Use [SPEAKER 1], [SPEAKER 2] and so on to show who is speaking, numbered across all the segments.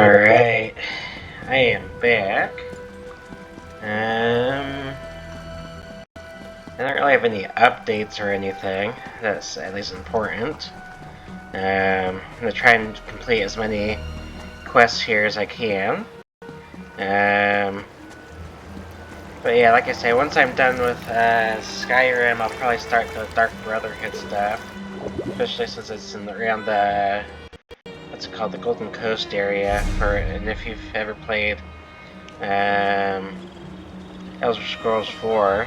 [SPEAKER 1] Alright, I am back. I don't really have any updates or anything that's at least important. I'm gonna try and complete as many quests here as I can. But yeah, like I say, once I'm done with Skyrim, I'll probably start the Dark Brotherhood stuff. Especially since it's around the, what's it called, the Golden Coast area. And if you've ever played Elder Scrolls 4,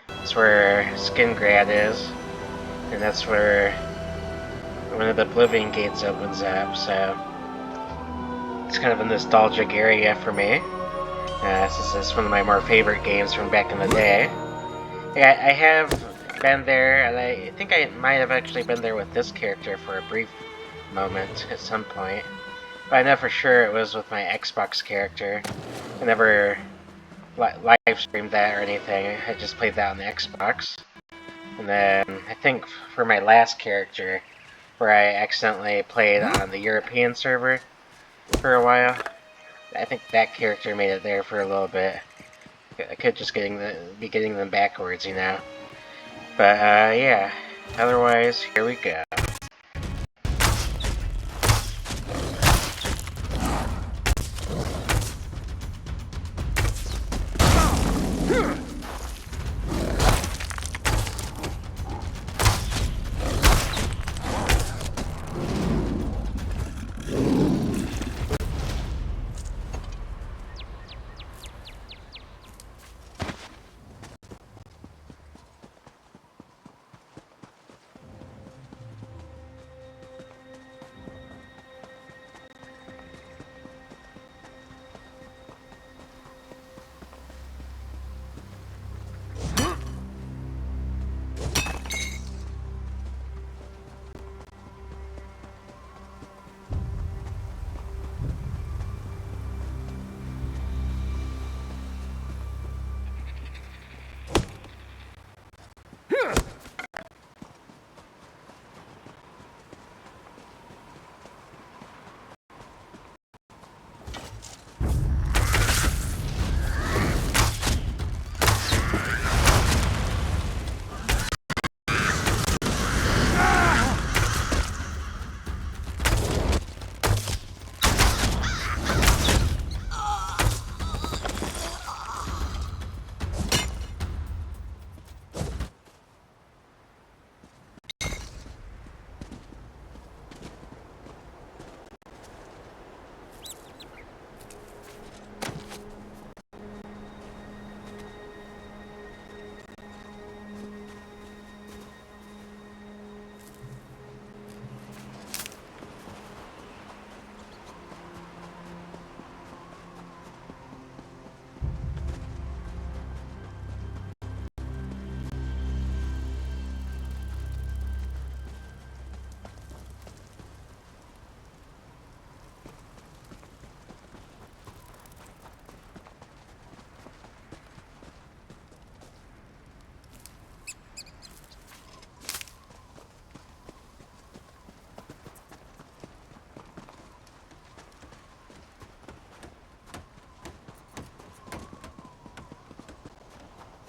[SPEAKER 1] that's where Skingrad is, and that's where one of the Oblivion Gates opens up, so it's kind of a nostalgic area for me, since it's one of my more favorite games from back in the day. Yeah, I have been there, and I think I might have actually been there with this character for a brief moment at some point, but I know for sure it was with my Xbox character. I never live streamed that or anything, I just played that on the Xbox. And then I think for my last character, where I accidentally played on the European server for a while, I think that character made it there for a little bit. I could just be getting them backwards, you know. But yeah, otherwise, here we go.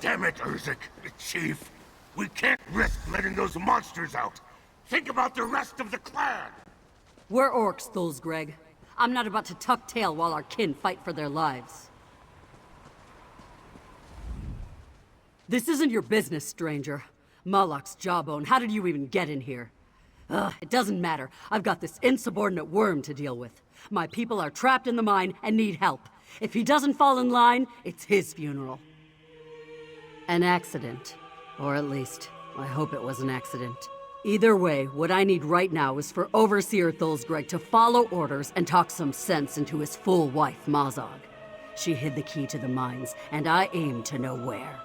[SPEAKER 2] Damn it, Urzik, Chief. We can't risk letting those monsters out. Think about the rest of the clan.
[SPEAKER 3] We're orcs, Thulsgreg. I'm not about to tuck tail while our kin fight for their lives. This isn't your business, stranger. Moloch's jawbone, how did you even get in here? Ugh, it doesn't matter. I've got this insubordinate worm to deal with. My people are trapped in the mine and need help. If he doesn't fall in line, it's his funeral. An accident. Or at least, I hope it was an accident. Either way, what I need right now is for Overseer Thulsgreg to follow orders and talk some sense into his fool wife, Mazog. She hid the key to the mines, and I aim to know where.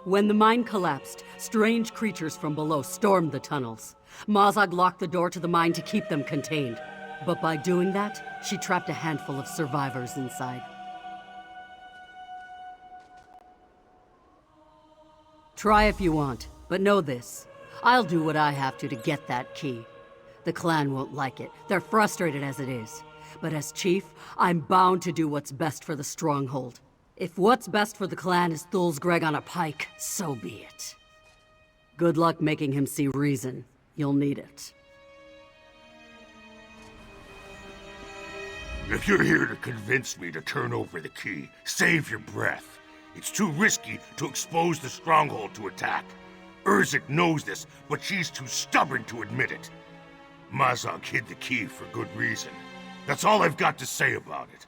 [SPEAKER 3] When the mine collapsed, strange creatures from below stormed the tunnels. Mazog locked the door to the mine to keep them contained. But by doing that, she trapped a handful of survivors inside. Try if you want, but know this. I'll do what I have to get that key. The clan won't like it. They're frustrated as it is. But as chief, I'm bound to do what's best for the stronghold. If what's best for the clan is Thul's Greg on a pike, so be it. Good luck making him see reason. You'll need it.
[SPEAKER 2] If you're here to convince me to turn over the key, save your breath. It's too risky to expose the stronghold to attack. Urzik knows this, but she's too stubborn to admit it. Mazog hid the key for good reason. That's all I've got to say about it.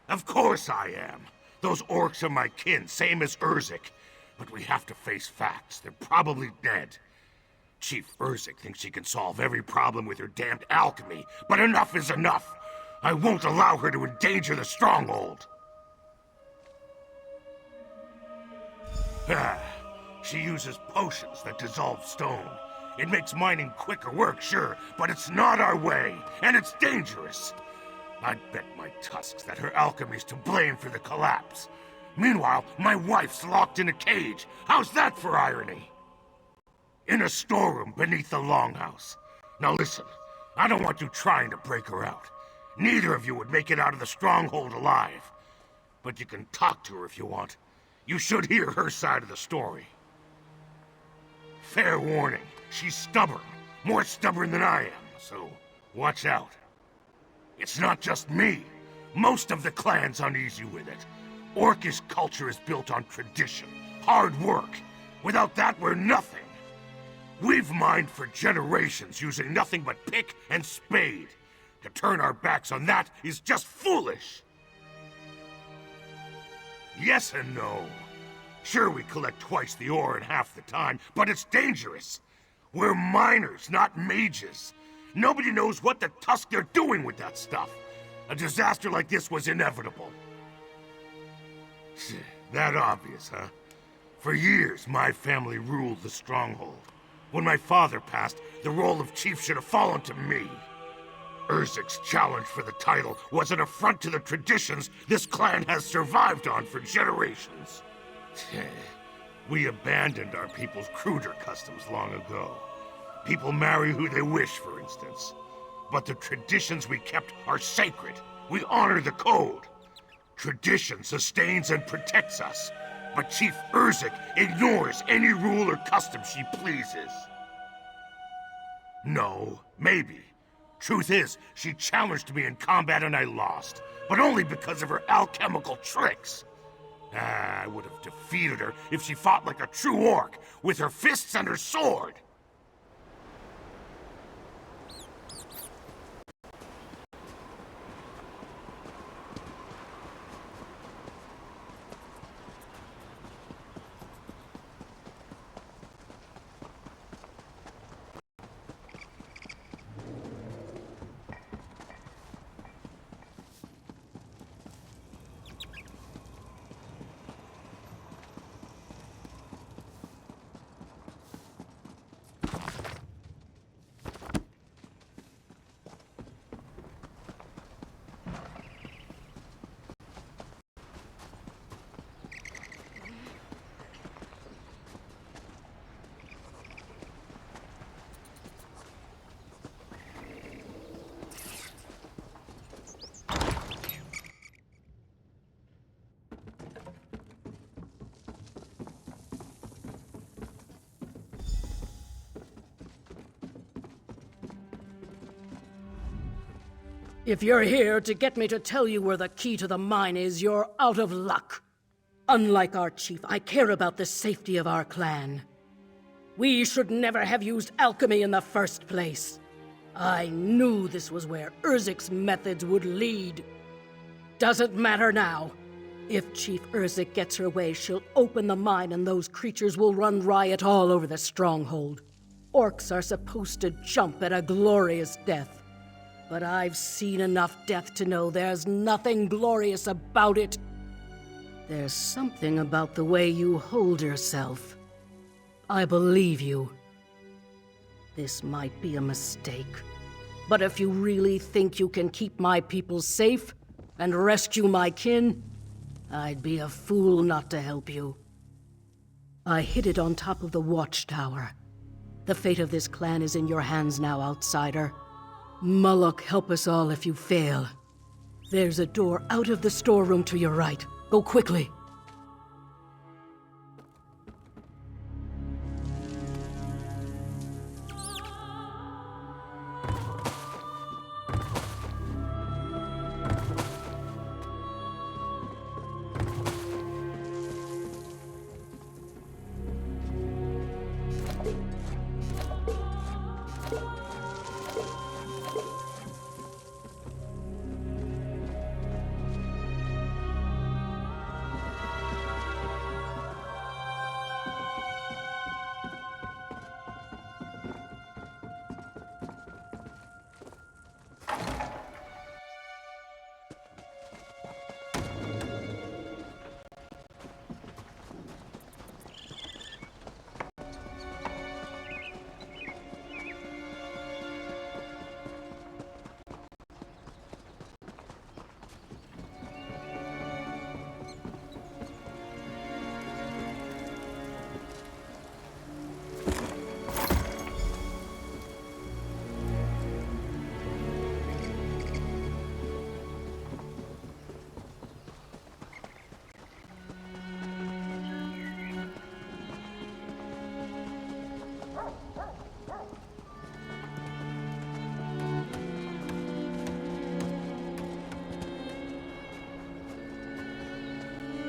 [SPEAKER 2] Of course I am. Those orcs are my kin, same as Urzik. But we have to face facts. They're probably dead. Chief Urzik thinks she can solve every problem with her damned alchemy, but enough is enough. I won't allow her to endanger the stronghold. She uses potions that dissolve stone. It makes mining quicker work, sure, but it's not our way, and it's dangerous. I'd bet my tusks that her alchemy's to blame for the collapse. Meanwhile, my wife's locked in a cage. How's that for irony? In a storeroom beneath the Longhouse. Now listen, I don't want you trying to break her out. Neither of you would make it out of the stronghold alive. But you can talk to her if you want. You should hear her side of the story. Fair warning, she's stubborn. More stubborn than I am, so watch out. It's not just me. Most of the clan's uneasy with it. Orcish culture is built on tradition, hard work. Without that, we're nothing. We've mined for generations using nothing but pick and spade. To turn our backs on that is just foolish. Yes and no. Sure, we collect twice the ore in half the time, but it's dangerous. We're miners, not mages. Nobody knows what the tusk they're doing with that stuff. A disaster like this was inevitable. That obvious, huh? For years, my family ruled the stronghold. When my father passed, the role of chief should have fallen to me. Urzik's challenge for the title was an affront to the traditions this clan has survived on for generations. We abandoned our people's cruder customs long ago. People marry who they wish, for instance. But the traditions we kept are sacred. We honor the code. Tradition sustains and protects us. But Chief Urzik ignores any rule or custom she pleases. No, maybe. Truth is, she challenged me in combat and I lost. But only because of her alchemical tricks. I would have defeated her if she fought like a true orc, with her fists and her sword.
[SPEAKER 3] If you're here to get me to tell you where the key to the mine is, you're out of luck. Unlike our chief, I care about the safety of our clan. We should never have used alchemy in the first place. I knew this was where Urzik's methods would lead. Doesn't matter now. If Chief Urzik gets her way, she'll open the mine and those creatures will run riot all over the stronghold. Orcs are supposed to jump at a glorious death. But I've seen enough death to know there's nothing glorious about it. There's something about the way you hold yourself. I believe you. This might be a mistake. But if you really think you can keep my people safe and rescue my kin, I'd be a fool not to help you. I hid it on top of the watchtower.
[SPEAKER 4] The fate of this clan is in your hands now, outsider. Moloch, help us all if you fail. There's a door out of the storeroom to your right. Go quickly.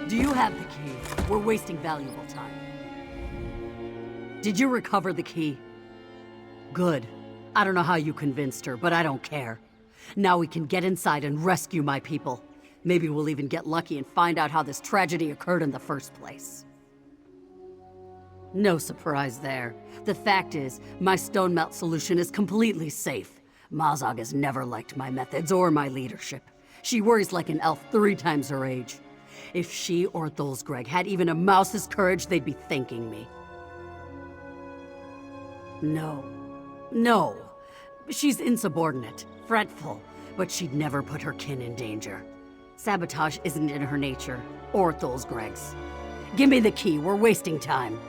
[SPEAKER 3] Do you have the key? We're wasting valuable time. Did you recover the key? Good. I don't know how you convinced her, but I don't care. Now we can get inside and rescue my people. Maybe we'll even get lucky and find out how this tragedy occurred in the first place. No surprise there. The fact is, my stone melt solution is completely safe. Mazog has never liked my methods or my leadership. She worries like an elf 3 times her age. If she or Thulsgreg had even a mouse's courage, they'd be thanking me. No. She's insubordinate, fretful, but she'd never put her kin in danger. Sabotage isn't in her nature, or Thulsgreg's. Give me the key, we're wasting time.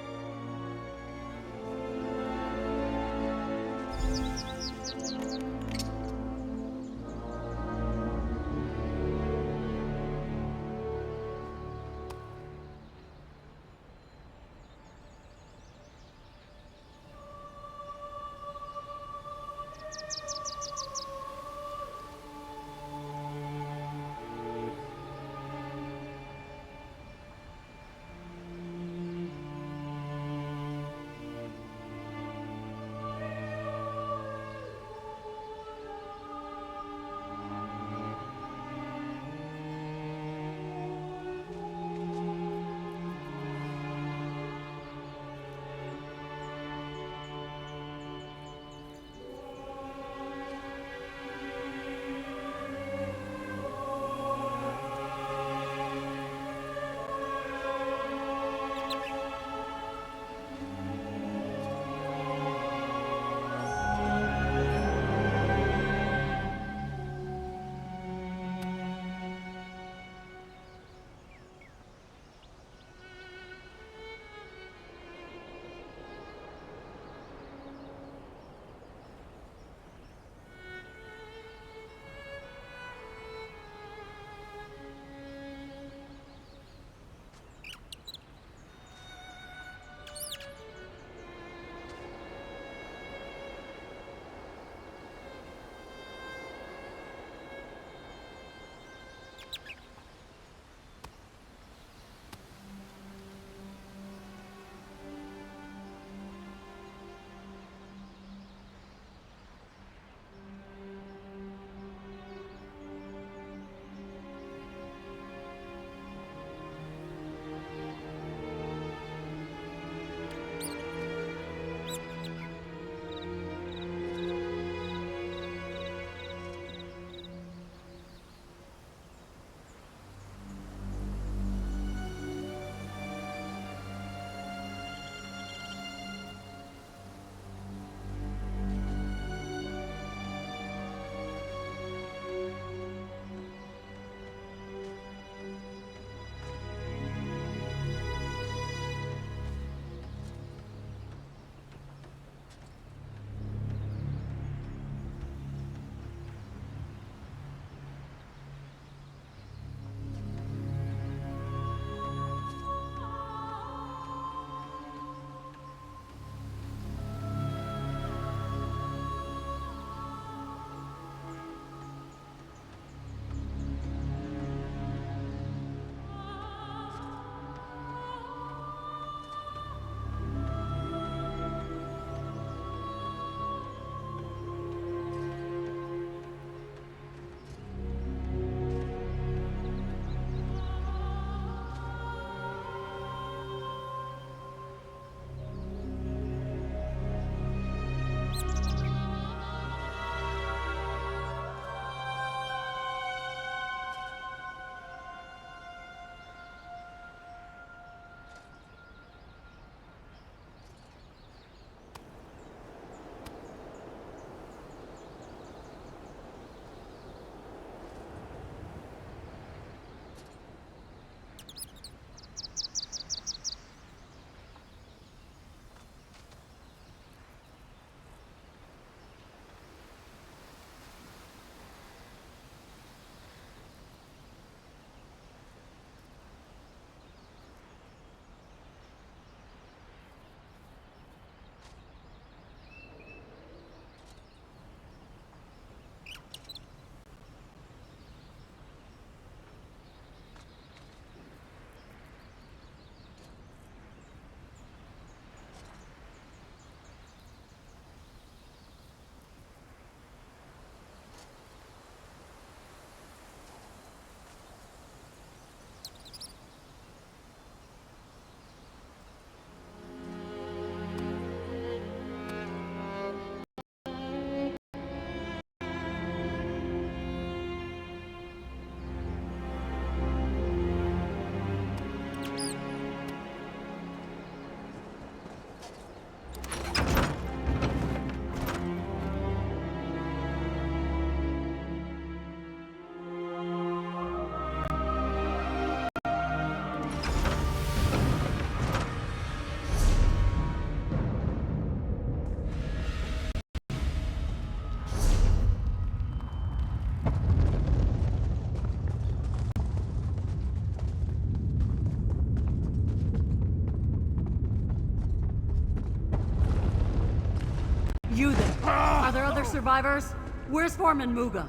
[SPEAKER 3] other survivors? Where's Foreman Muga?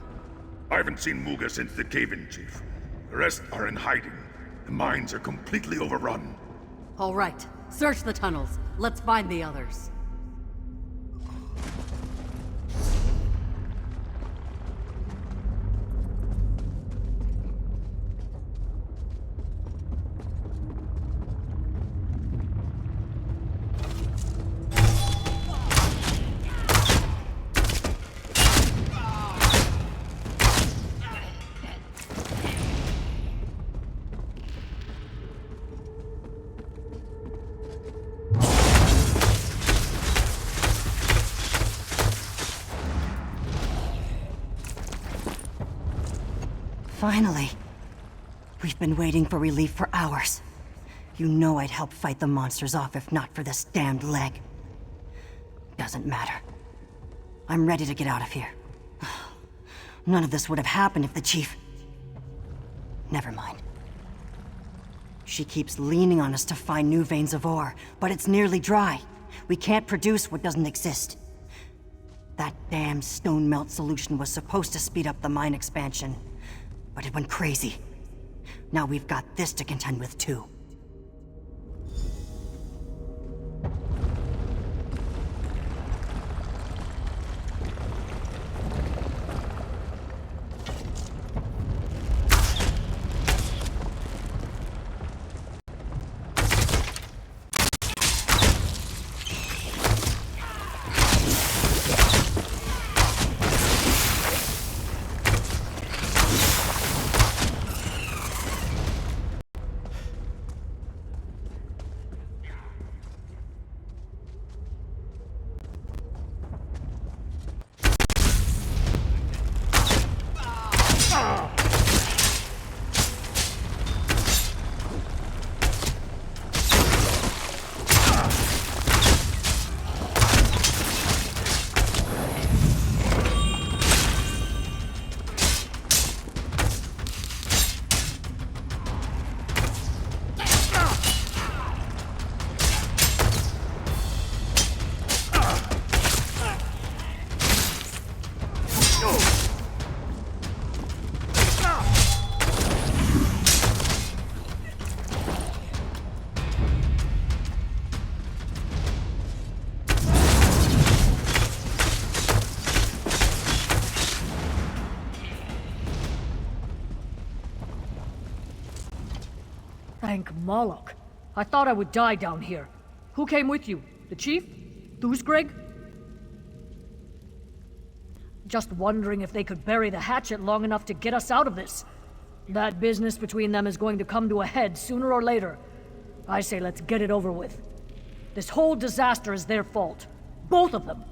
[SPEAKER 2] I haven't seen Muga since the cave-in, Chief. The rest are in hiding. The mines are completely overrun.
[SPEAKER 3] All right. Search the tunnels. Let's find the others.
[SPEAKER 5] Finally. We've been waiting for relief for hours. You know I'd help fight the monsters off if not for this damned leg. Doesn't matter. I'm ready to get out of here. None of this would have happened if the chief... Never mind. She keeps leaning on us to find new veins of ore, but it's nearly dry. We can't produce what doesn't exist. That damn stone melt solution was supposed to speed up the mine expansion. But it went crazy. Now we've got this to contend with, too.
[SPEAKER 6] Thank Moloch. I thought I would die down here. Who came with you? The chief? Thusgreg? Just wondering if they could bury the hatchet long enough to get us out of this. That business between them is going to come to a head sooner or later. I say let's get it over with. This whole disaster is their fault. Both of them.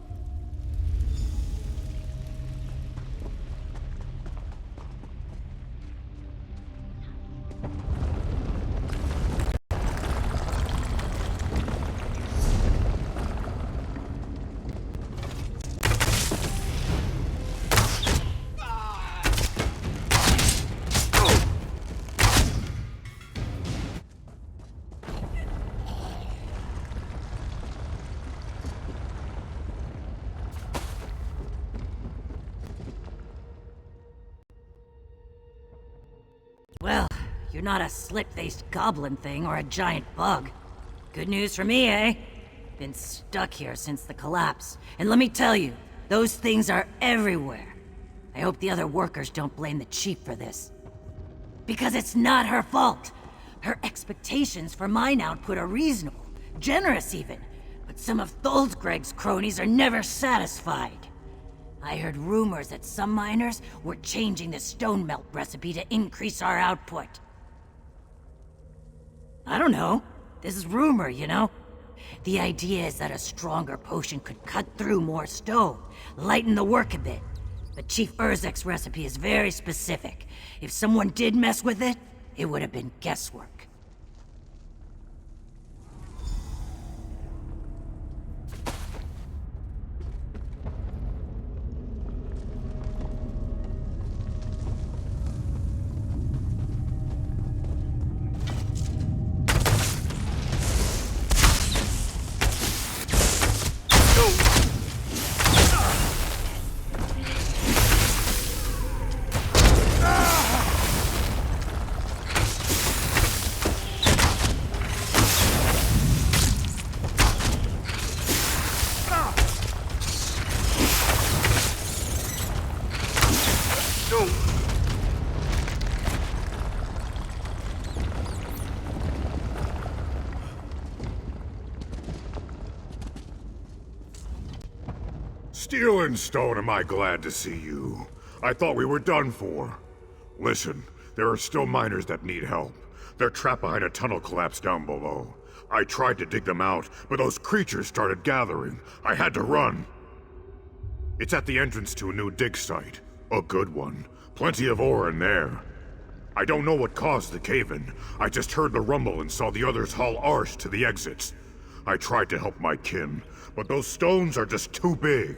[SPEAKER 5] Well, you're not a slit-faced goblin thing or a giant bug. Good news for me, eh? Been stuck here since the collapse. And let me tell you, those things are everywhere. I hope the other workers don't blame the chief for this. Because it's not her fault. Her expectations for mine output are reasonable, generous even. But some of Thulsgreg's cronies are never satisfied. I heard rumors that some miners were changing the stone melt recipe to increase our output. I don't know. This is rumor, you know? The idea is that a stronger potion could cut through more stone, lighten the work a bit. But Chief Urzek's recipe is very specific. If someone did mess with it, it would have been guesswork.
[SPEAKER 2] Steel and Stone, am I glad to see you. I thought we were done for. Listen, there are still miners that need help. They're trapped behind a tunnel collapse down below. I tried to dig them out, but those creatures started gathering. I had to run. It's at the entrance to a new dig site. A good one. Plenty of ore in there. I don't know what caused the cave-in. I just heard the rumble and saw the others haul Arsh to the exits. I tried to help my kin, but those stones are just too big.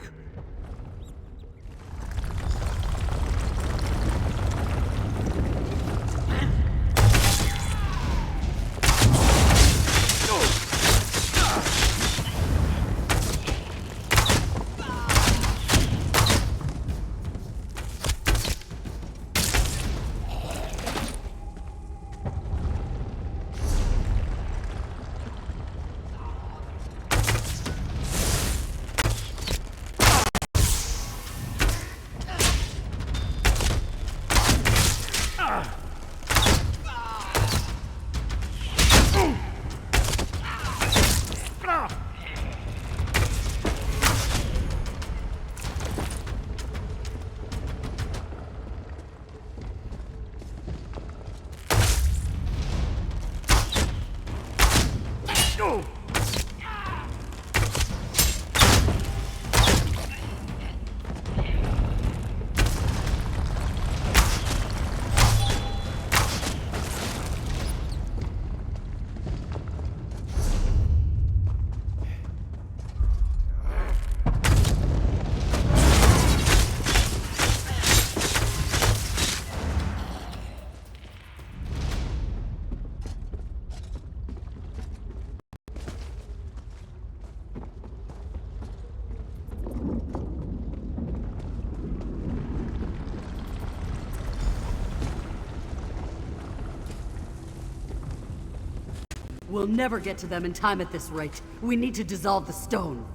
[SPEAKER 3] We'll never get to them in time at this rate. We need to dissolve the stone.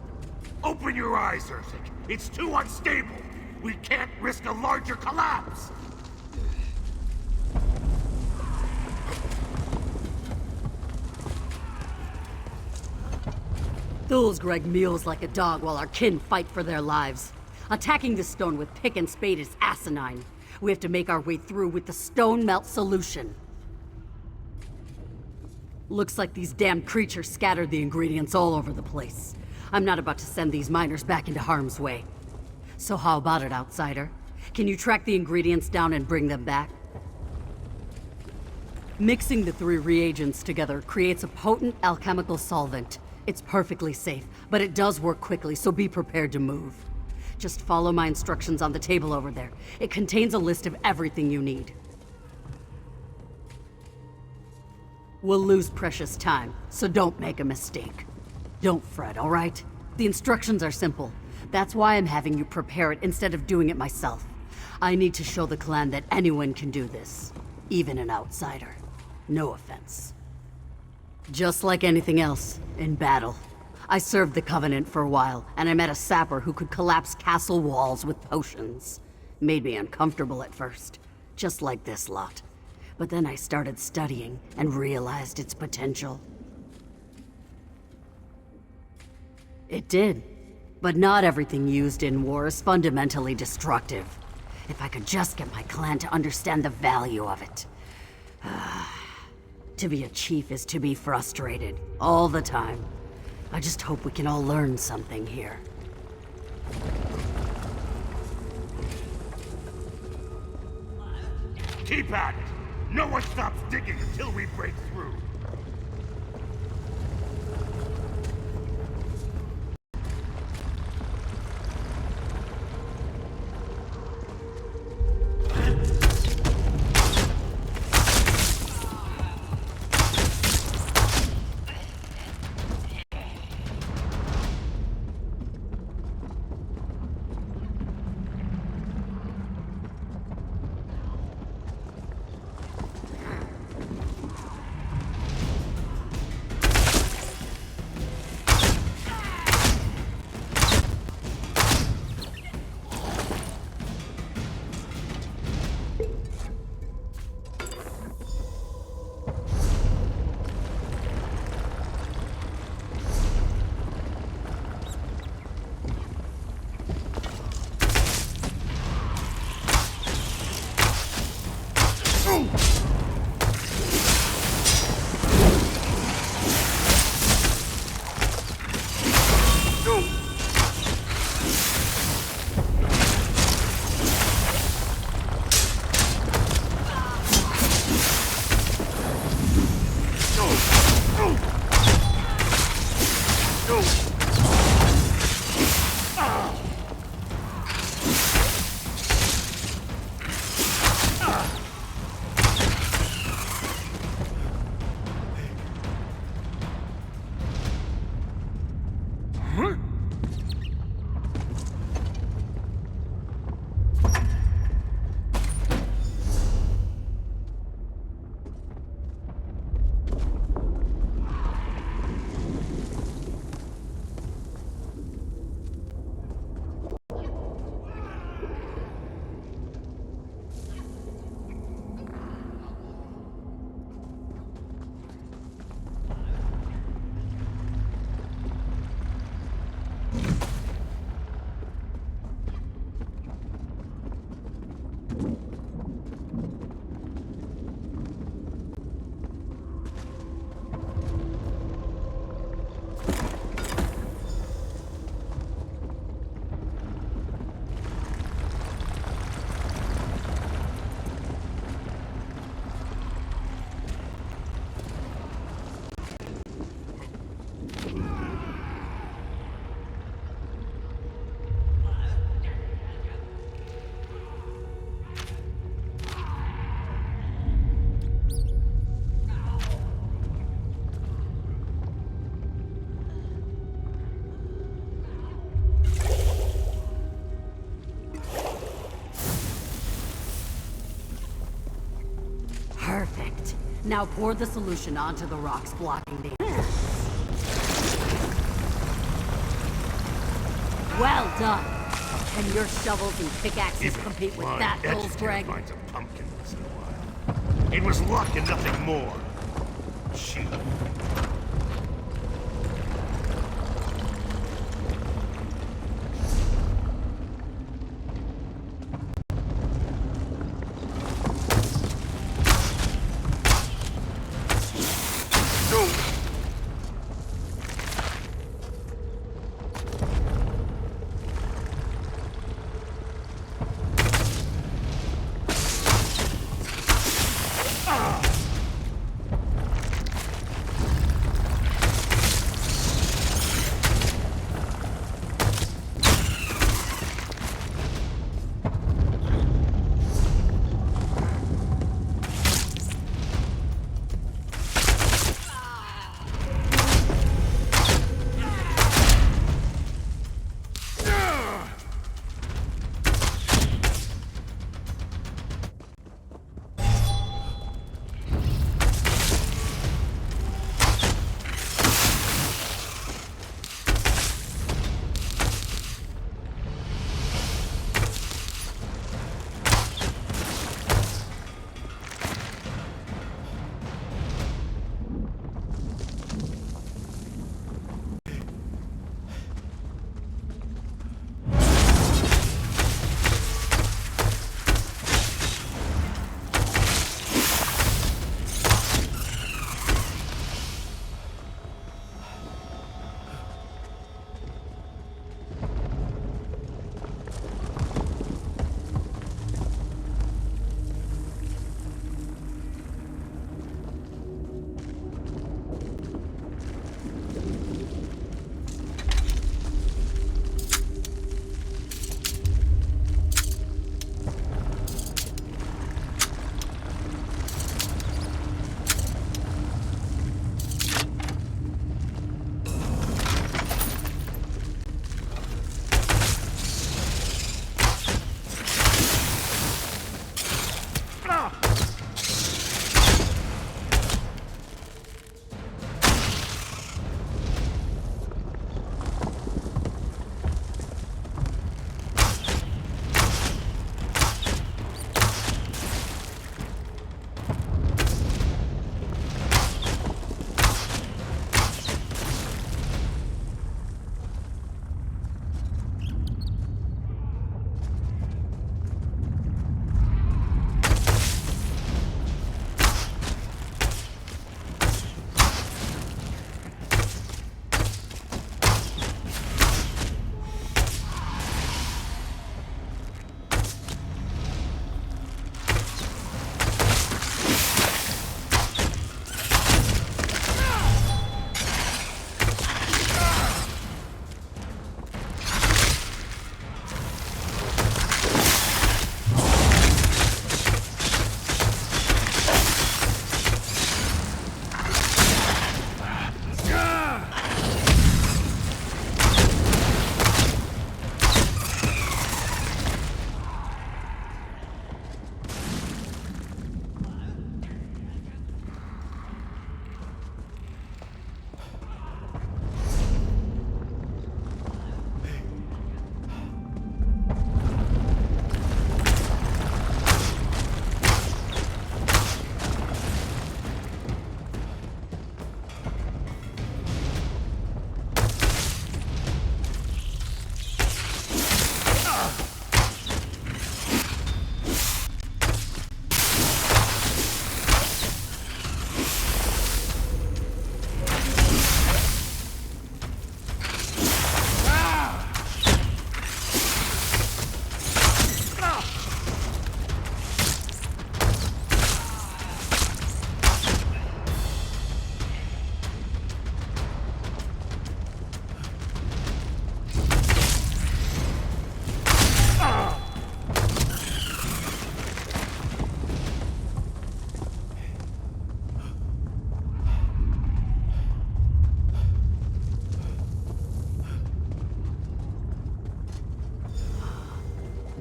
[SPEAKER 2] Open your eyes, Urzik. It's too unstable. We can't risk a larger collapse.
[SPEAKER 3] Thul's Greg meals like a dog while our kin fight for their lives. Attacking the stone with pick and spade is asinine. We have to make our way through with the stone melt solution. Looks like these damned creatures scattered the ingredients all over the place. I'm not about to send these miners back into harm's way. So how about it, outsider? Can you track the ingredients down and bring them back? Mixing the 3 reagents together creates a potent alchemical solvent. It's perfectly safe, but it does work quickly, so be prepared to move. Just follow my instructions on the table over there. It contains a list of everything you need. We'll lose precious time, so don't make a mistake. Don't fret, all right? The instructions are simple. That's why I'm having you prepare it instead of doing it myself. I need to show the clan that anyone can do this, even an outsider. No offense. Just like anything else, in battle. I served the Covenant for a while, and I met a sapper who could collapse castle walls with potions. Made me uncomfortable at first, just like this lot. But then I started studying and realized its potential. It did. But not everything used in war is fundamentally destructive. If I could just get my clan to understand the value of it. To be a chief is to be frustrated, all the time. I just hope we can all learn something here.
[SPEAKER 2] Keep at it! No one stops digging until we break through.
[SPEAKER 3] Perfect. Now pour the solution onto the rocks blocking the entrance. Well done. Can your shovels and pickaxes
[SPEAKER 2] Even
[SPEAKER 3] compete with
[SPEAKER 2] blind
[SPEAKER 3] that,
[SPEAKER 2] educator
[SPEAKER 3] Goldsgreg?
[SPEAKER 2] finds a pumpkin once in a while. It was luck and nothing more. She.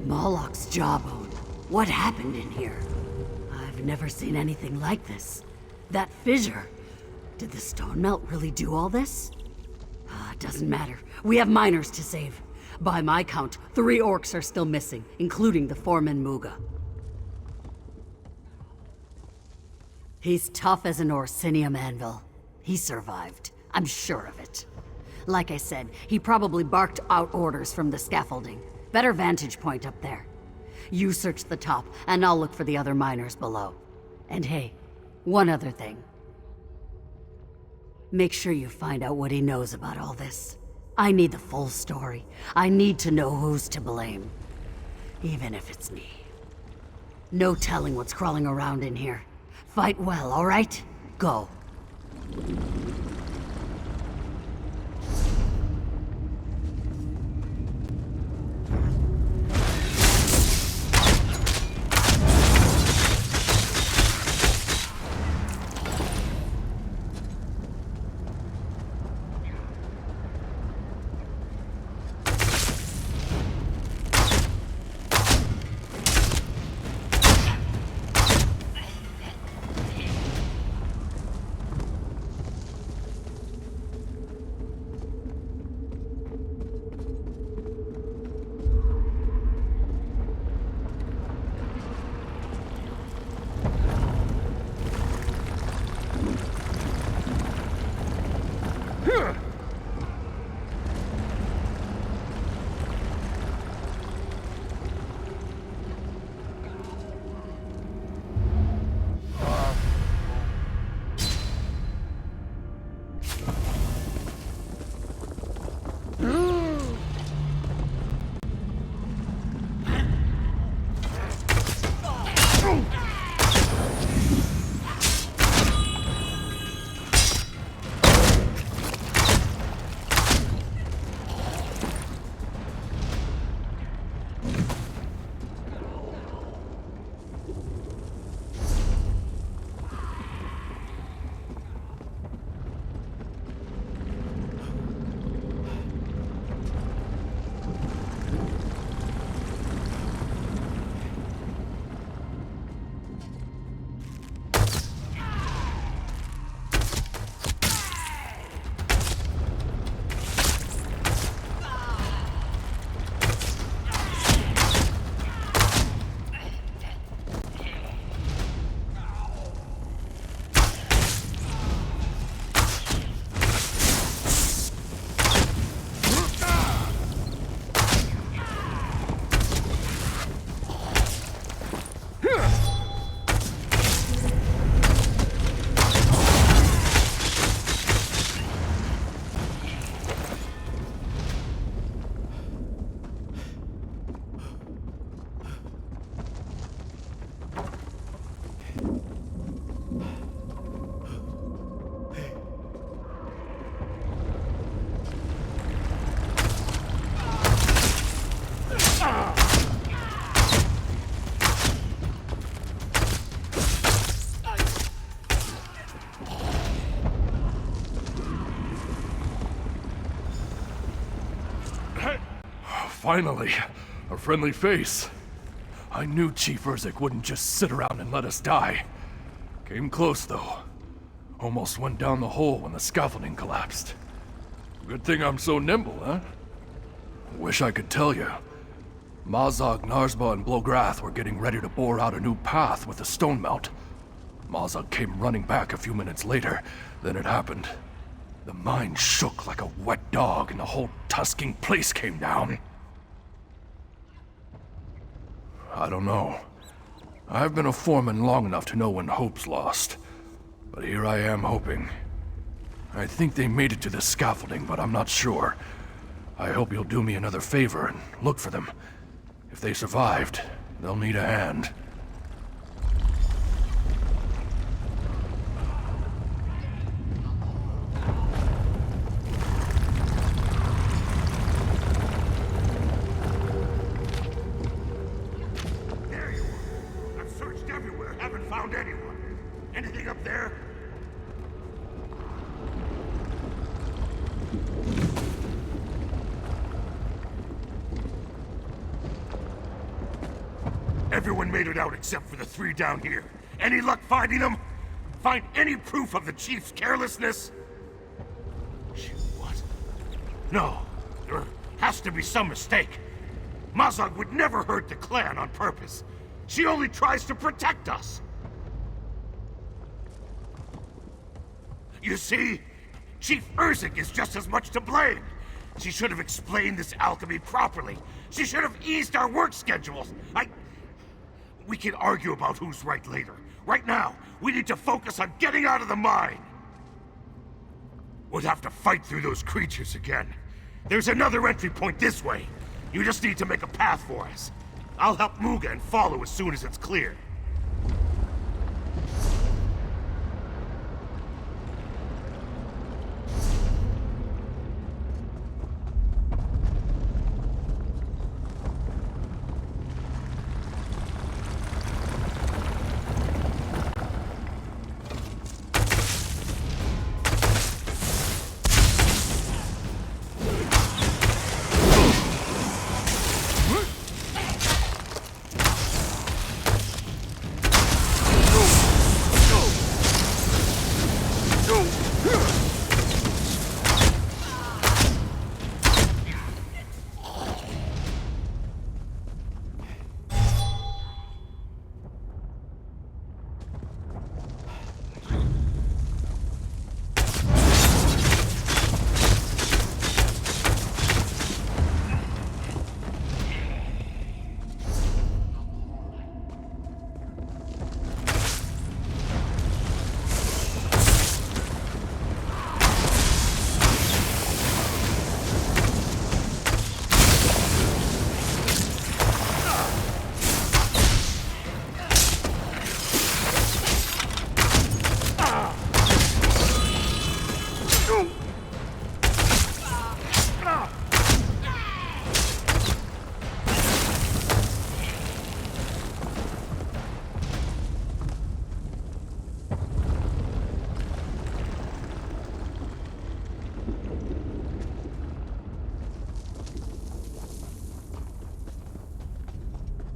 [SPEAKER 3] Moloch's jawbone. What happened in here? I've never seen anything like this. That fissure. Did the stone melt really do all this? Doesn't matter. We have miners to save. By my count, 3 orcs are still missing, including the foreman Muga. He's tough as an Orsinium anvil. He survived. I'm sure of it. Like I said, he probably barked out orders from the scaffolding. Better vantage point up there. You search the top, and I'll look for the other miners below. And hey, one other thing. Make sure you find out what he knows about all this. I need the full story. I need to know who's to blame. Even if it's me. No telling what's crawling around in here. Fight well, all right? Go.
[SPEAKER 7] Finally, a friendly face. I knew Chief Urzik wouldn't just sit around and let us die. Came close, though. Almost went down the hole when the scaffolding collapsed. Good thing I'm so nimble, huh? Wish I could tell you. Mazog, Narsba, and Blograth were getting ready to bore out a new path with the stone melt. Mazog came running back a few minutes later. Then it happened. The mine shook like a wet dog and the whole tusking place came down. I don't know. I've been a foreman long enough to know when hope's lost. But here I am hoping. I think they made it to the scaffolding, but I'm not sure. I hope you'll do me another favor and look for them. If they survived, they'll need a hand.
[SPEAKER 2] There you are. I've searched everywhere, haven't found anyone. Anything up there? Everyone made it out except for the 3 down here. Any luck finding them? Find any proof of the Chief's carelessness? Shoot, what? No, there has to be some mistake. Mazog would never hurt the clan on purpose. She only tries to protect us. You see, Chief Urzik is just as much to blame. She should have explained this alchemy properly. She should have eased our work schedules. We can argue about who's right later. Right now, we need to focus on getting out of the mine. We'd have to fight through those creatures again. There's another entry point this way. You just need to make a path for us. I'll help Muga and follow as soon as it's clear.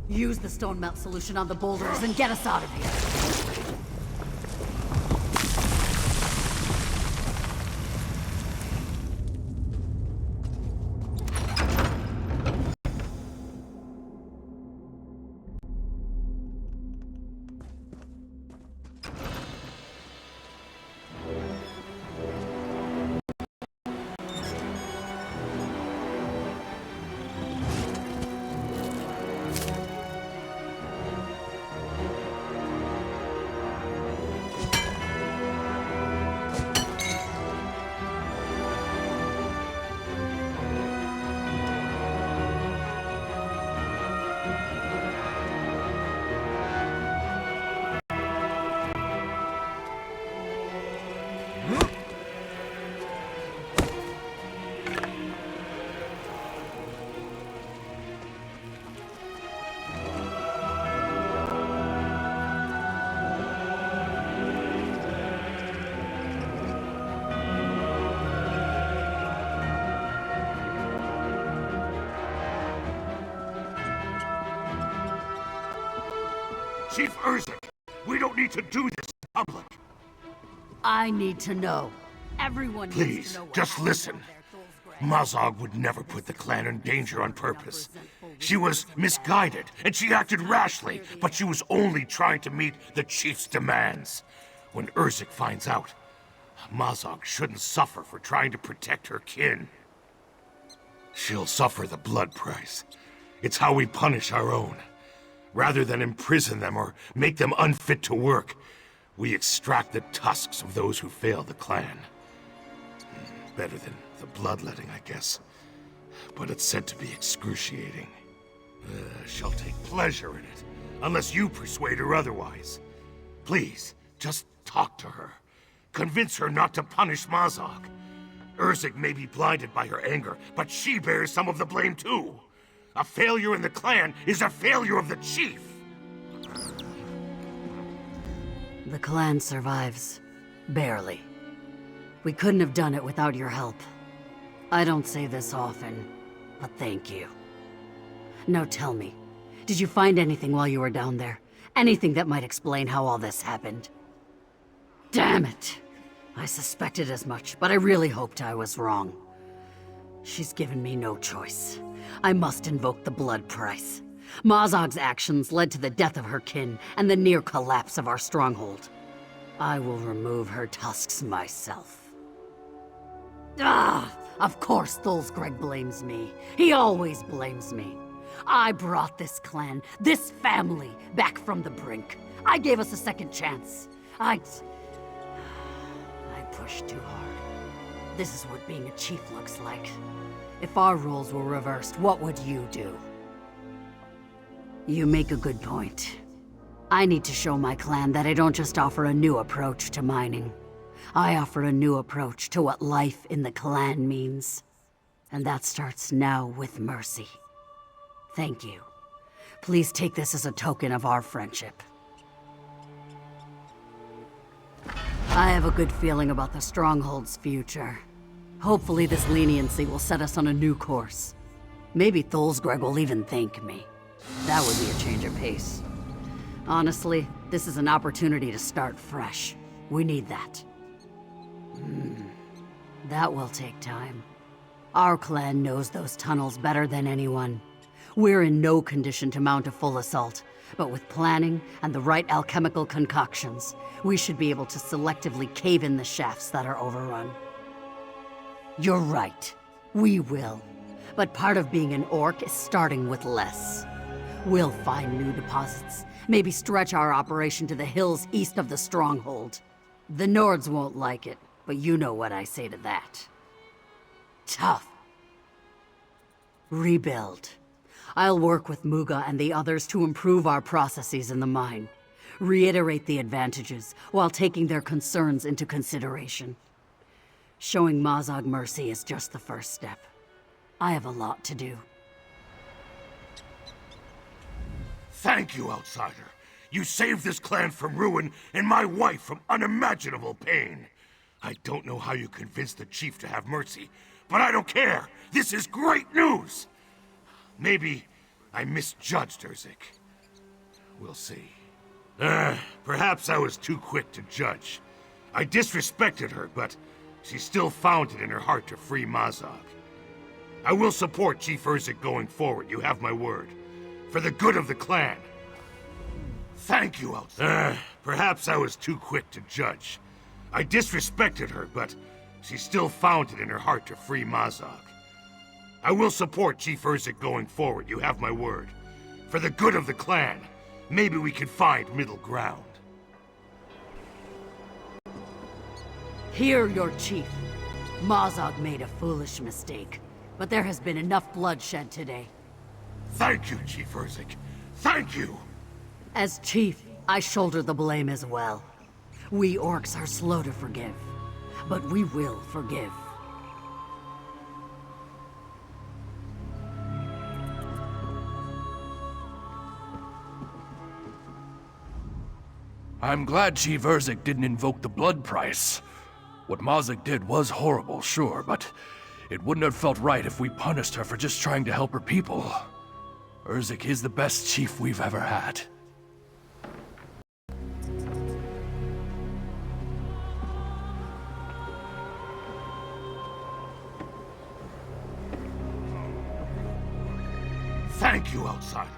[SPEAKER 3] Use the stone melt solution on the boulders and get us out of here.
[SPEAKER 2] Chief Urzik, we don't need to do this in public.
[SPEAKER 3] I need to know. Everyone needs
[SPEAKER 2] Please,
[SPEAKER 3] to know what
[SPEAKER 2] just
[SPEAKER 3] happened
[SPEAKER 2] listen.
[SPEAKER 3] there, Thul's Grey.
[SPEAKER 2] Mazog would never put the clan in danger on purpose. She was misguided, and she acted rashly, but she was only trying to meet the Chief's demands. When Urzik finds out, Mazog shouldn't suffer for trying to protect her kin. She'll suffer the blood price. It's how we punish our own. Rather than imprison them or make them unfit to work, we extract the tusks of those who fail the clan. Better than the bloodletting, I guess. But it's said to be excruciating. She'll take pleasure in it, unless you persuade her otherwise. Please, just talk to her. Convince her not to punish Mazog. Urzik may be blinded by her anger, but she bears some of the blame too. A failure in the clan is a failure of the chief.
[SPEAKER 3] The clan survives. Barely. We couldn't have done it without your help. I don't say this often, but thank you. Now tell me, Did you find anything while you were down there? Anything that might explain how all this happened? Damn it! I suspected as much, but I really hoped I was wrong. She's given me no choice. I must invoke the blood price. Mazog's actions led to the death of her kin and the near collapse of our stronghold. I will remove her tusks myself. Of course Thulsgreg blames me. He always blames me. I brought this clan, this family, back from the brink. I gave us a second chance. I pushed too hard. This is what being a chief looks like. If our roles were reversed, what would you do? You make a good point. I need to show my clan that I don't just offer a new approach to mining. I offer a new approach to what life in the clan means. And that starts now with Mercy. Thank you. Please take this as a token of our friendship. I have a good feeling about the Stronghold's future. Hopefully this leniency will set us on a new course. Maybe Thulsgreg will even thank me. That would be a change of pace. Honestly, this is an opportunity to start fresh. We need that. That will take time. Our clan knows those tunnels better than anyone. We're in no condition to mount a full assault, but with planning and the right alchemical concoctions, we should be able to selectively cave in the shafts that are overrun. You're right. We will. But part of being an orc is starting with less. We'll find new deposits, maybe stretch our operation to the hills east of the Stronghold. The Nords won't like it, but you know what I say to that. Tough. Rebuild. I'll work with Muga and the others to improve our processes in the mine. Reiterate the advantages, while taking their concerns into consideration. Showing Mazog mercy is just the first step. I have a lot to do.
[SPEAKER 2] Thank you, Outsider. You saved this clan from ruin and my wife from unimaginable pain. I don't know how you convinced the chief to have mercy, but I don't care. This is great news. Maybe I misjudged Urzik. We'll see. Perhaps I was too quick to judge. I disrespected her, but she still found it in her heart to free Mazog. I will support Chief Urzik going forward, you have my word. For the good of the clan. Thank you, Outsider. Perhaps I was too quick to judge. I disrespected her, but she still found it in her heart to free Mazog. I will support Chief Urzik going forward, you have my word. For the good of the clan, maybe we can find middle ground.
[SPEAKER 3] Hear your chief. Mazog made a foolish mistake, but there has been enough bloodshed today.
[SPEAKER 2] Thank you, Chief Urzik. Thank you!
[SPEAKER 3] As chief, I shoulder the blame as well. We orcs are slow to forgive, but we will forgive.
[SPEAKER 7] I'm glad Chief Urzik didn't invoke the blood price. What Mazog did was horrible, sure, but it wouldn't have felt right if we punished her for just trying to help her people. Urzik is the best chief we've ever had.
[SPEAKER 2] Thank you, Outsider.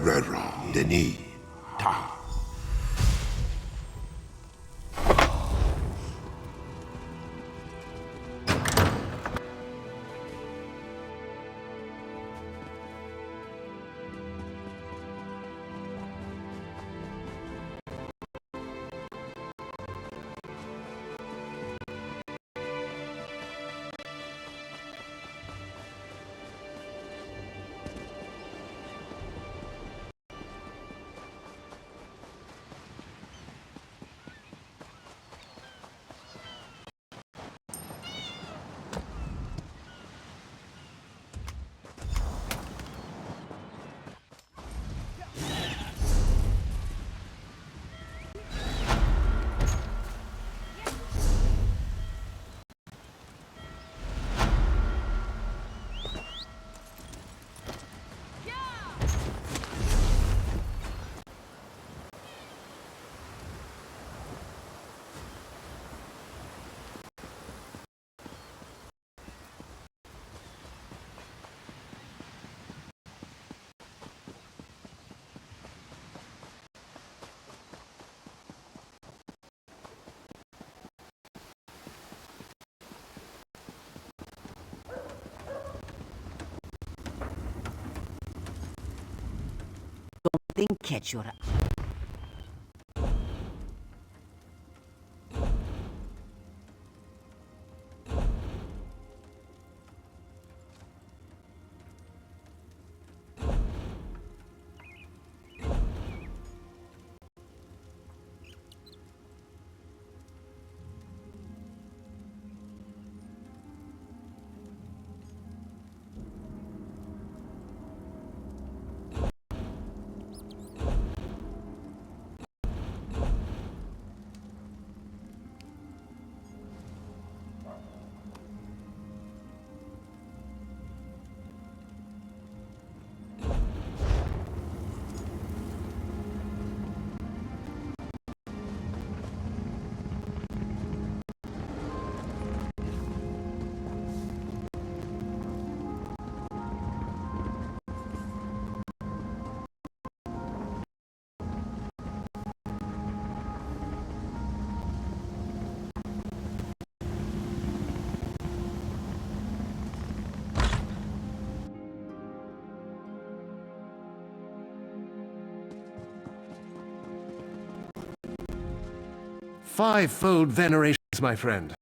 [SPEAKER 8] Redron, Denis, Ta.
[SPEAKER 5] Didn't catch your...
[SPEAKER 9] Fivefold venerations, my friend.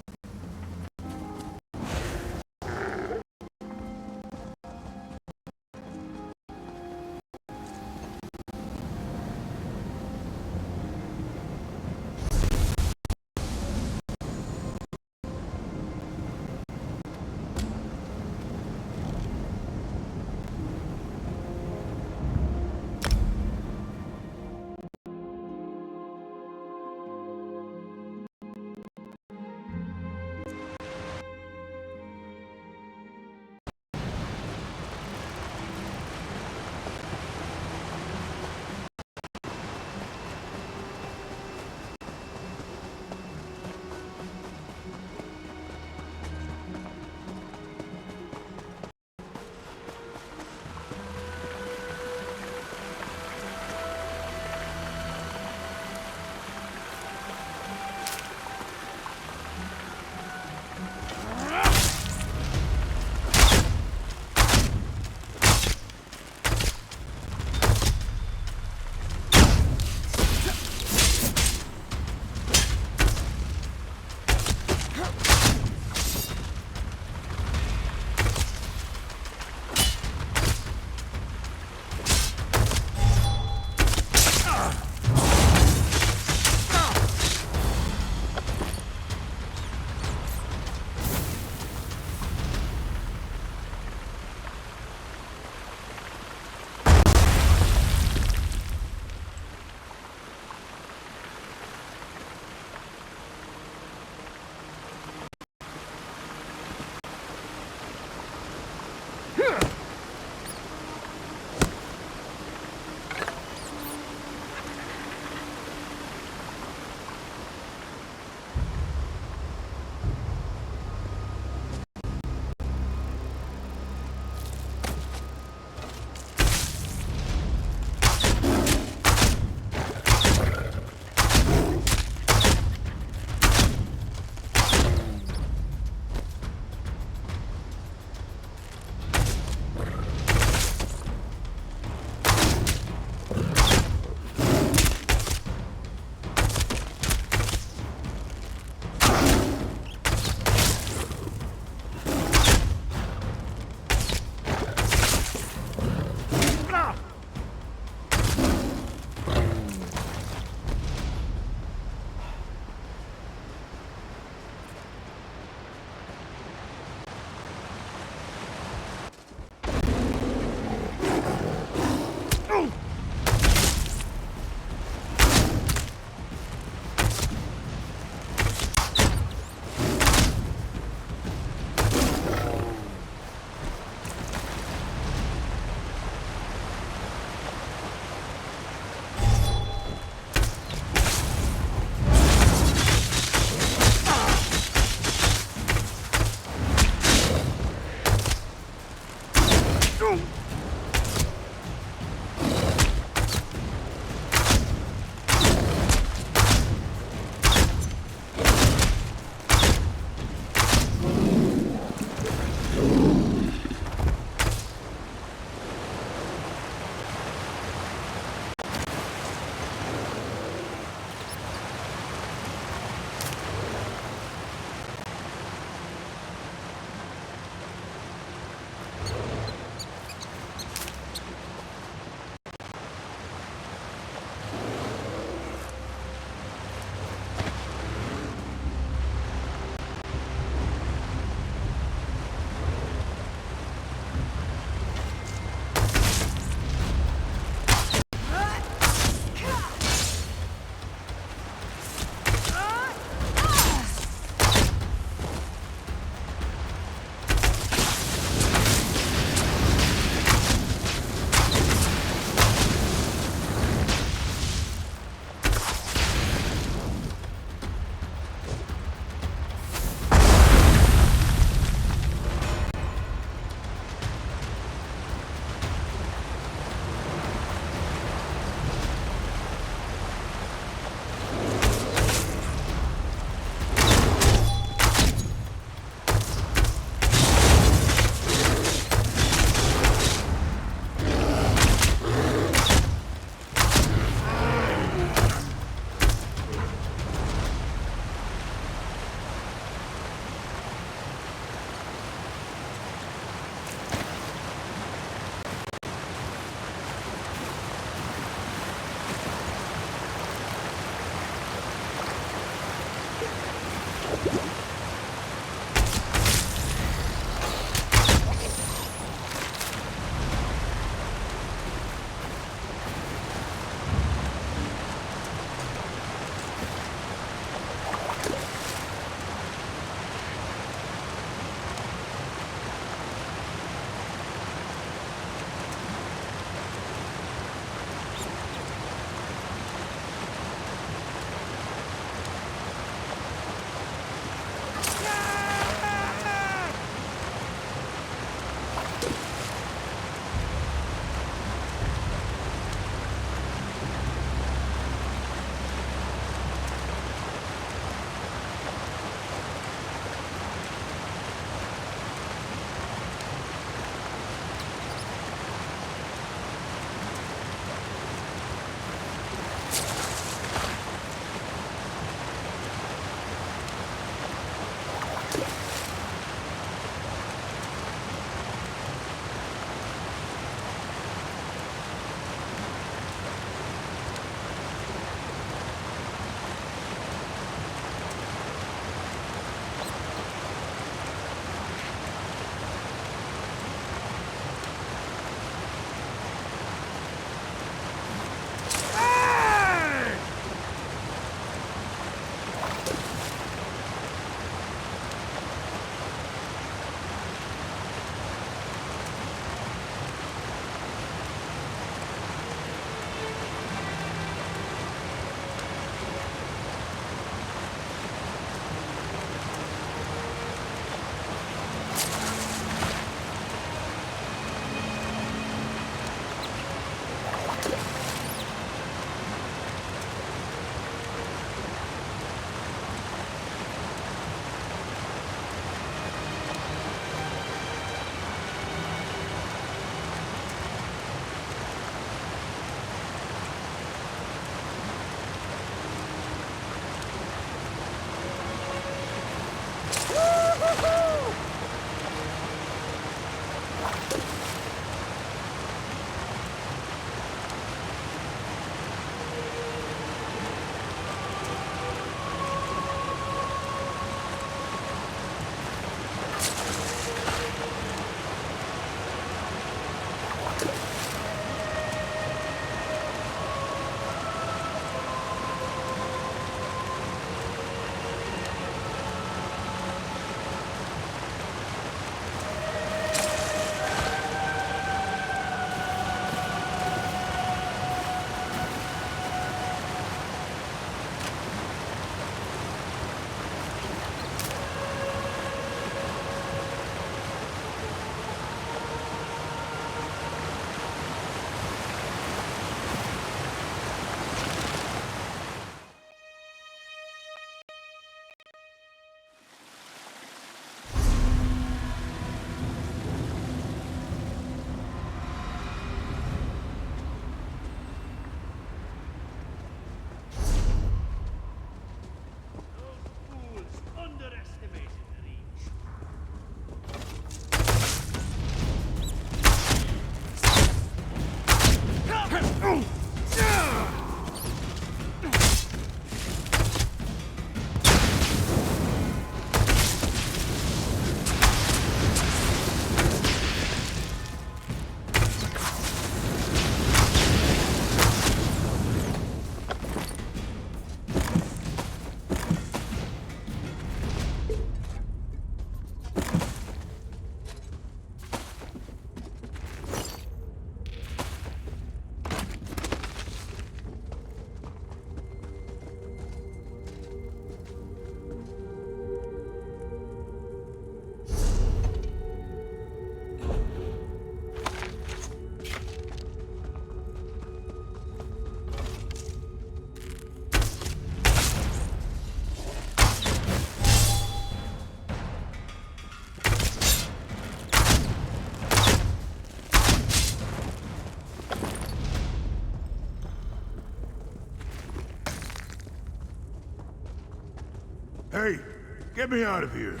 [SPEAKER 2] Get me out of here.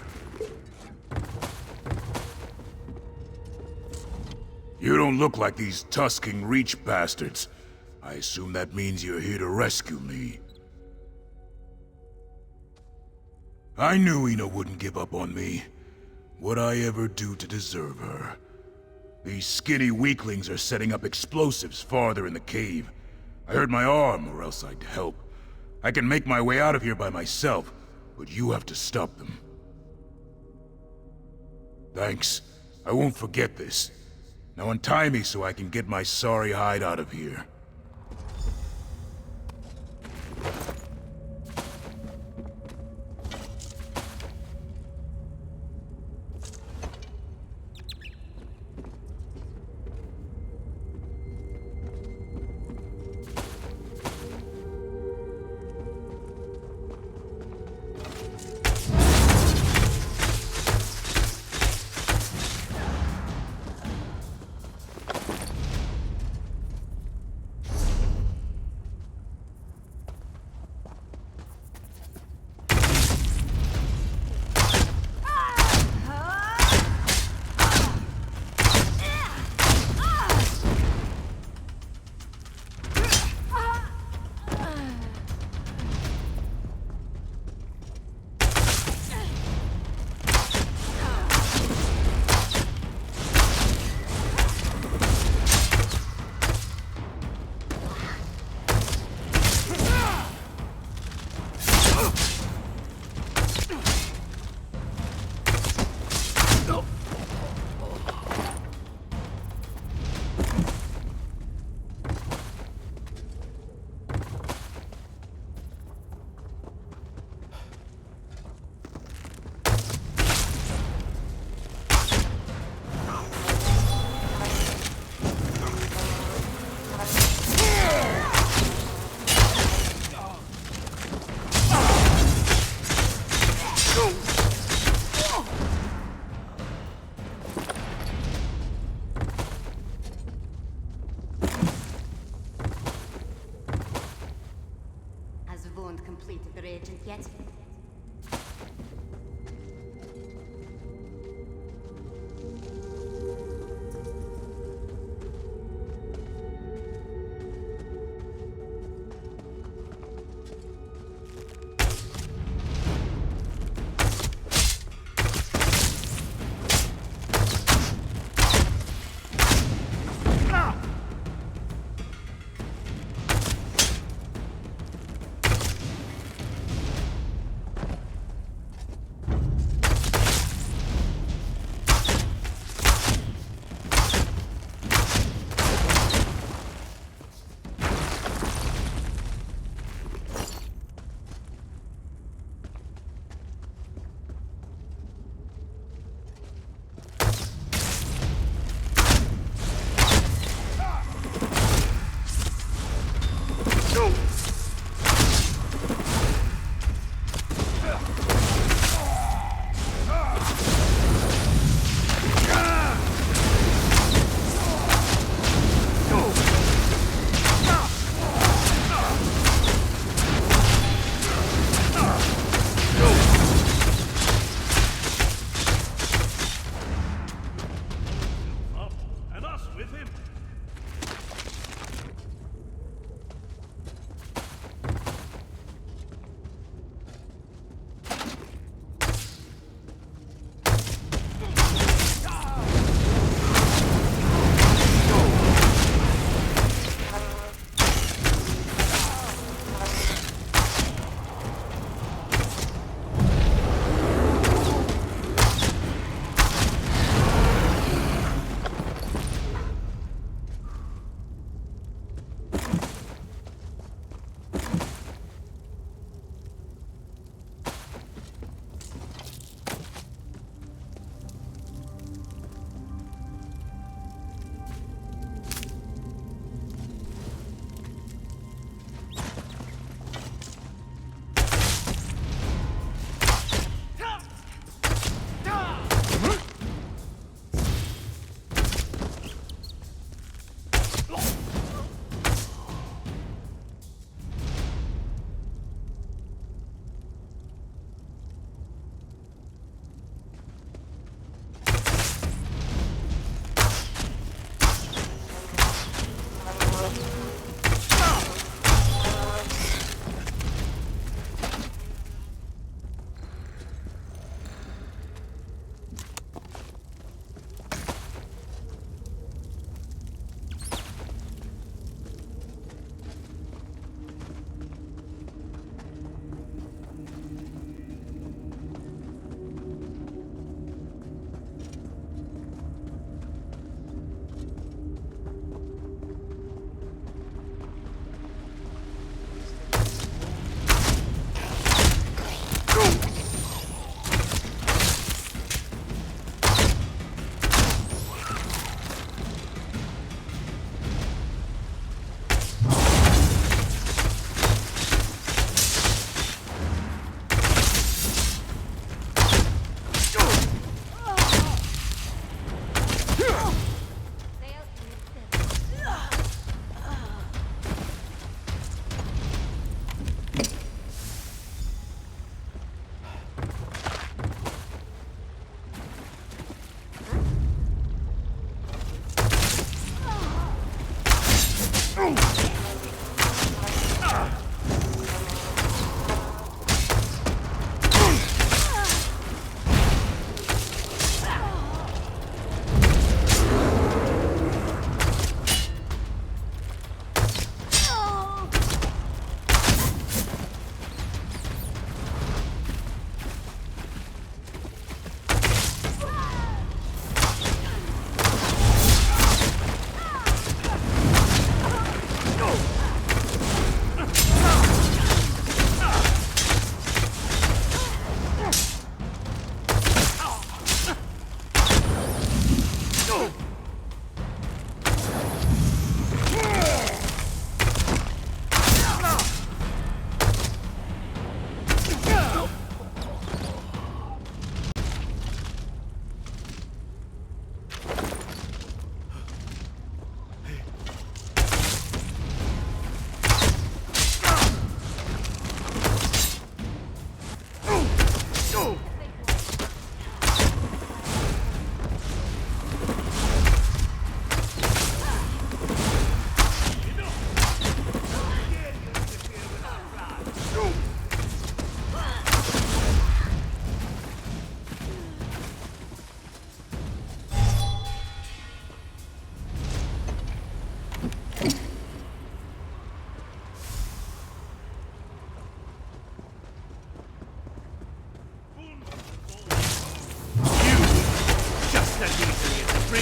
[SPEAKER 2] You don't look like these Tusking Reach bastards. I assume that means you're here to rescue me. I knew Ina wouldn't give up on me. What'd I ever do to deserve her? These skinny weaklings are setting up explosives farther in the cave. I hurt my arm, or else I'd help. I can make my way out of here by myself, but you have to stop them. Thanks. I won't forget this. Now untie me so I can get my sorry hide out of here.
[SPEAKER 10] Completed the reagent yet?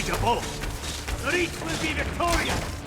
[SPEAKER 2] Chabot! The Reach will be victorious!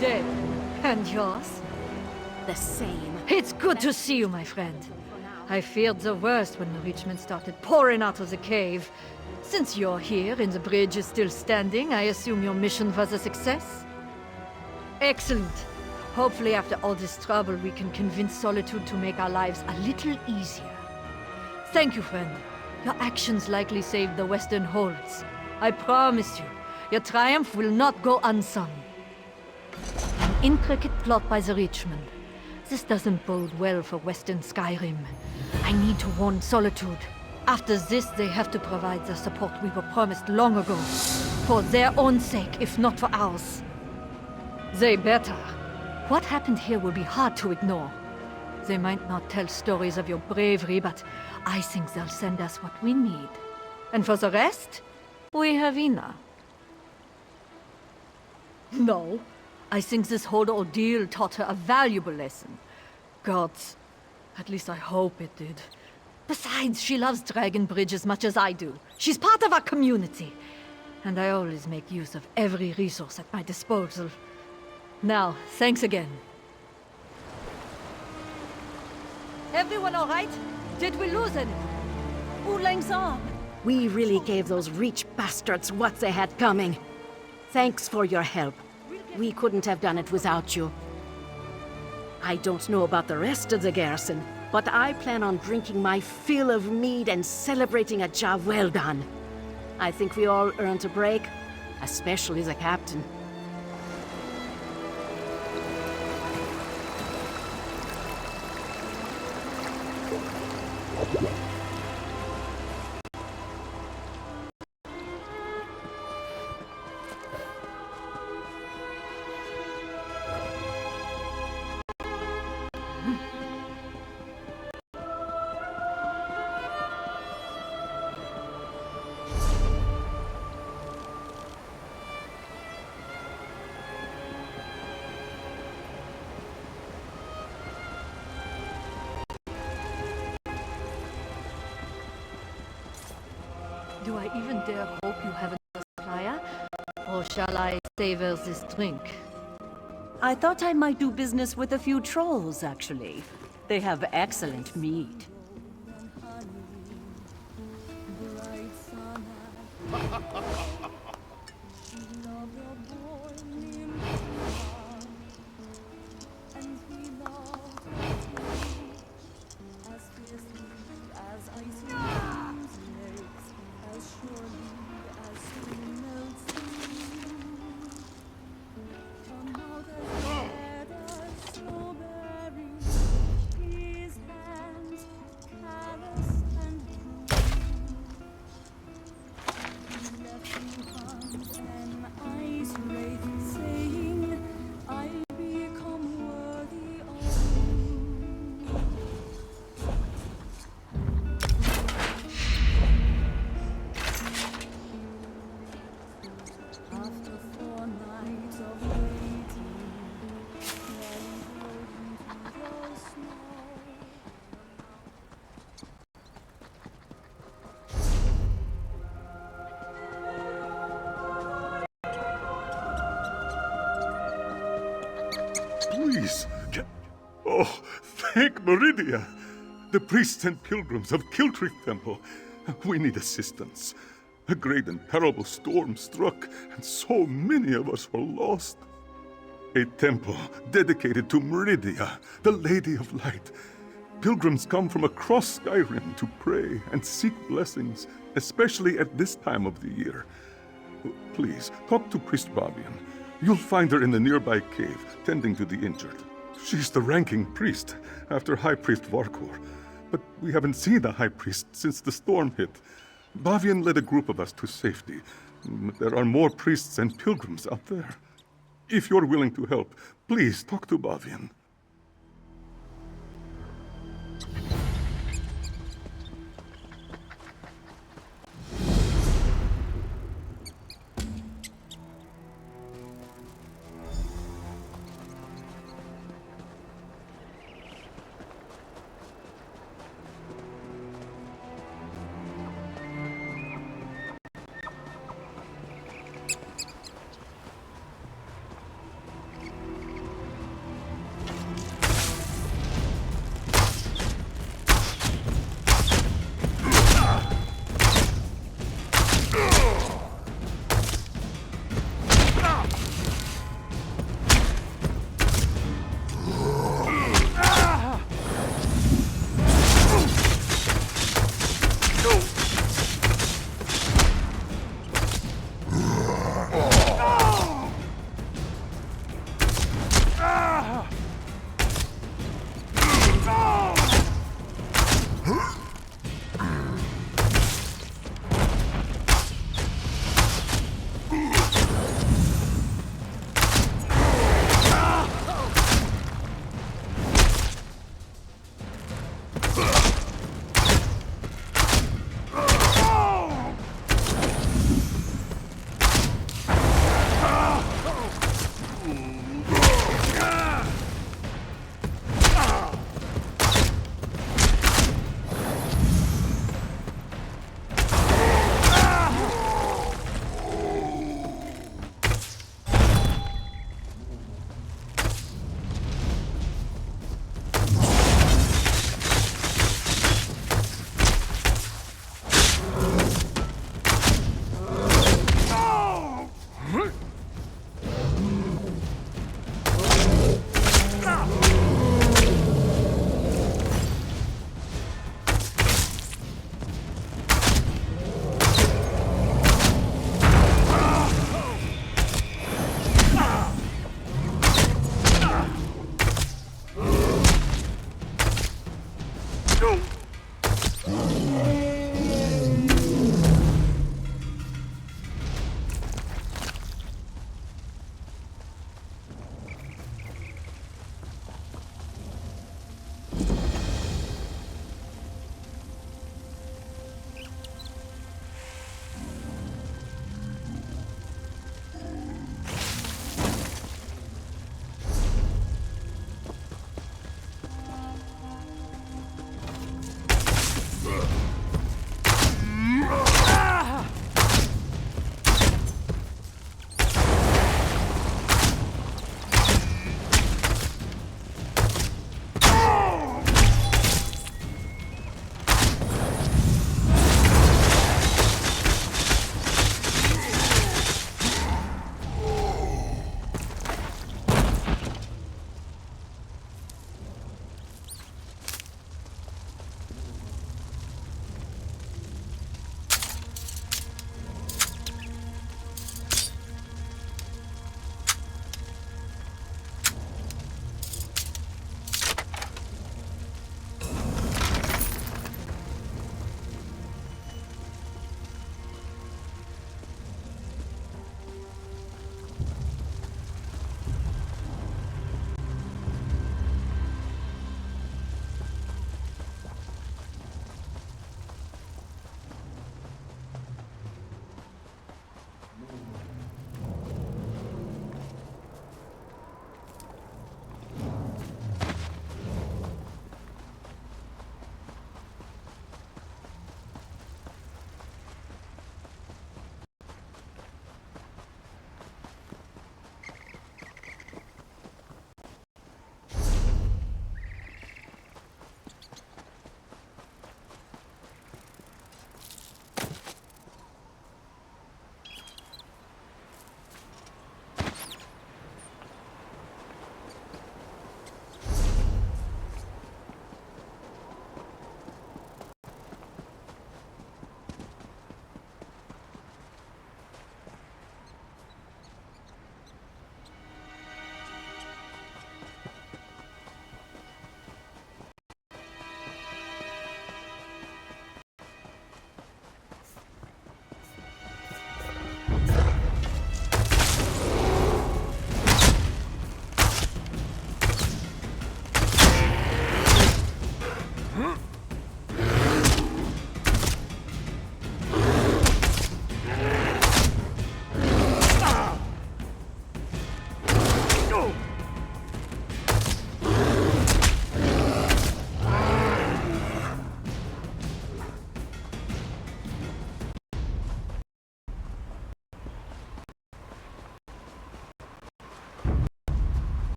[SPEAKER 6] Dead. And yours?
[SPEAKER 4] The same.
[SPEAKER 6] It's good to see you, my friend. I feared the worst when the Richmen started pouring out of the cave. Since you're here and the bridge is still standing, I assume your mission was a success? Excellent. Hopefully after all this trouble, we can convince Solitude to make our lives a little easier. Thank you, friend. Your actions likely saved the Western Holds. I promise you, your triumph will not go unsung. An intricate plot by the Richmen. This doesn't bode well for Western Skyrim. I need to warn Solitude. After this, they have to provide the support we were promised long ago. For their own sake, if not for ours. They better. What happened here will be hard to ignore. They might not tell stories of your bravery, but I think they'll send us what we need. And for the rest, we have Ina. No. I think this whole ordeal taught her a valuable lesson. Gods. At least I hope it did. Besides, she loves Dragon Bridge as much as I do. She's part of our community. And I always make use of every resource at my disposal. Now, thanks again. Everyone all right? Did we lose any? Oolang's arm.
[SPEAKER 4] We really gave those Reach bastards what they had coming. Thanks for your help. We couldn't have done it without you. I don't know about the rest of the garrison, but I plan on drinking my fill of mead and celebrating a job well done. I think we all earned a break, especially the captain.
[SPEAKER 6] Do I even dare hope you have another supplier? Or shall I savor this drink?
[SPEAKER 5] I thought I might do business with a few trolls, actually. They have excellent meat.
[SPEAKER 2] Please. Oh, thank Meridia. The priests and pilgrims of Kiltrith Temple. We need assistance. A great and terrible storm struck, and so many of us were lost. A temple dedicated to Meridia, the Lady of Light. Pilgrims come from across Skyrim to pray and seek blessings, especially at this time of the year. Please, talk to Priest Bavian. You'll find her in the nearby cave, tending to the injured. She's the ranking priest, after High Priest Varkor. But we haven't seen the High Priest since the storm hit. Bavian led a group of us to safety. There are more priests and pilgrims out there. If you're willing to help, please talk to Bavian.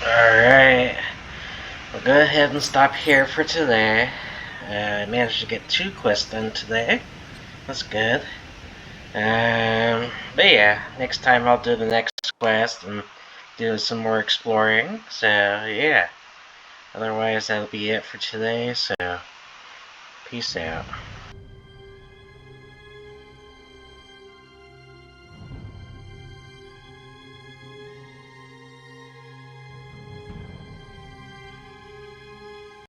[SPEAKER 1] Alright, we'll go ahead and stop here for today. I managed to get 2 quests done today. That's good. But yeah, next time I'll do the next quest and do some more exploring. So yeah, otherwise that'll be it for today. So peace out.